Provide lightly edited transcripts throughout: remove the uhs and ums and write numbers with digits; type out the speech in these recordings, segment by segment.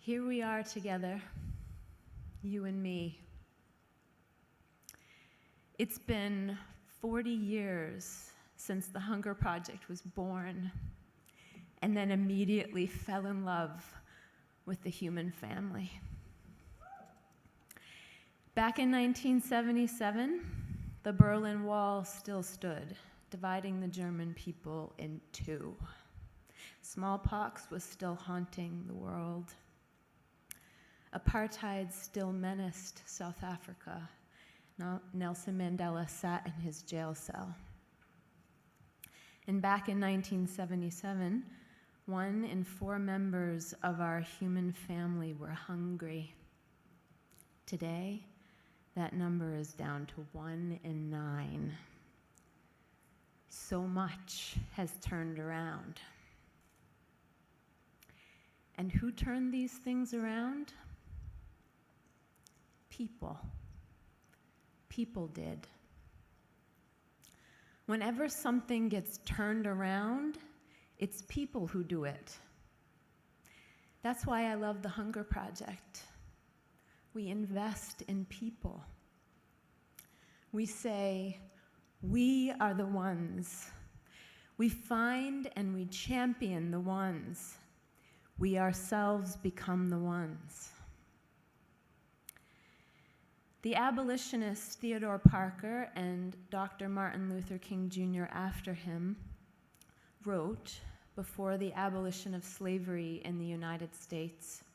Here we are together, you and me. It's been 40 years since the Hunger Project was born, and then immediately fell in love with the human family. Back in 1977, the Berlin Wall still stood, dividing the German people in two. Smallpox was still haunting the world. Apartheid still menaced South Africa. Nelson Mandela sat in his jail cell. And back in 1977, 1 in 4 members of our human family were hungry. Today, that number is down to 1 in 9. So much has turned around. And who turned these things around? People. People did. Whenever something gets turned around, it's people who do it. That's why I love the Hunger Project. We invest in people. We say, we are the ones. We find and we champion the ones. We ourselves become the ones. The abolitionists Theodore Parker and Dr. Martin Luther King Jr. after him wrote, before the abolition of slavery in the United States,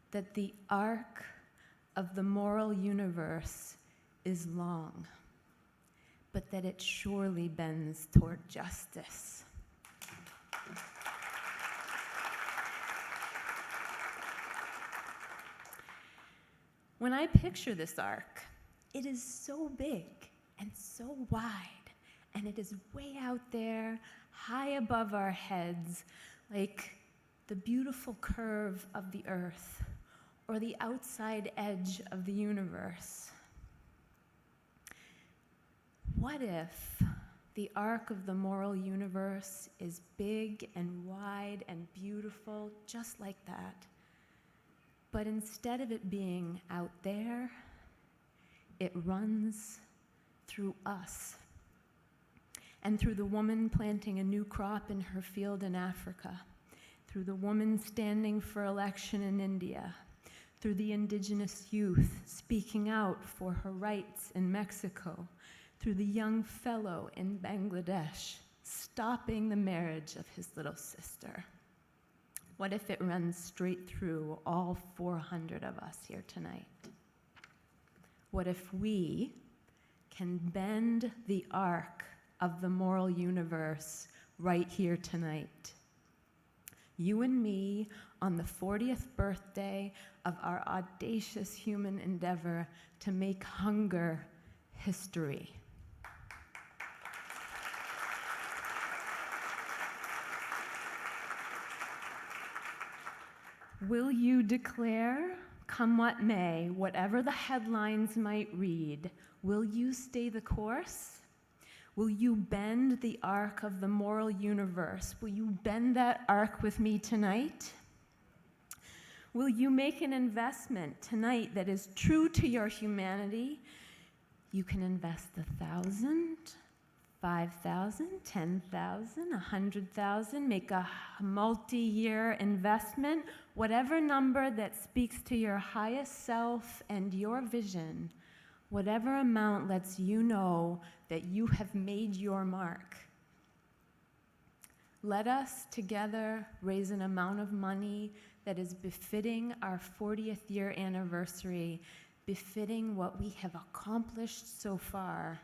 that the arc of the moral universe is long, but that it surely bends toward justice. When I picture this arc, it is so big and so wide, and it is way out there, high above our heads, like the beautiful curve of the earth, or the outside edge of the universe. What if the arc of the moral universe is big and wide and beautiful, just like that? But instead of it being out there, it runs through us. And through the woman planting a new crop in her field in Africa, through the woman standing for election in India, through the indigenous youth speaking out for her rights in Mexico, through the young fellow in Bangladesh stopping the marriage of his little sister. What if it runs straight through all 400 of us here tonight? What if we can bend the arc of the moral universe right here tonight? You and me on the 40th birthday of our audacious human endeavor to make hunger history. Will you declare, come what may, whatever the headlines might read, will you stay the course? Will you bend the arc of the moral universe? Will you bend that arc with me tonight? Will you make an investment tonight that is true to your humanity? You can invest 1,000, 5,000, 10,000, 100,000, make a multi-year investment, whatever number that speaks to your highest self and your vision, whatever amount lets you know that you have made your mark. Let us together raise an amount of money that is befitting our 40th year anniversary, befitting what we have accomplished so far.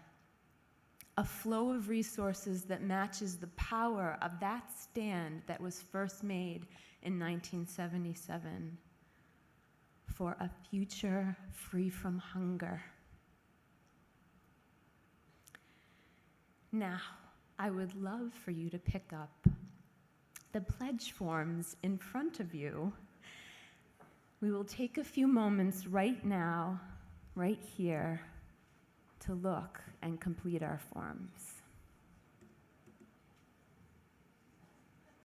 A flow of resources that matches the power of that stand that was first made in 1977 for a future free from hunger. Now, I would love for you to pick up the pledge forms in front of you. We will take a few moments right now, right here, to look and complete our forms.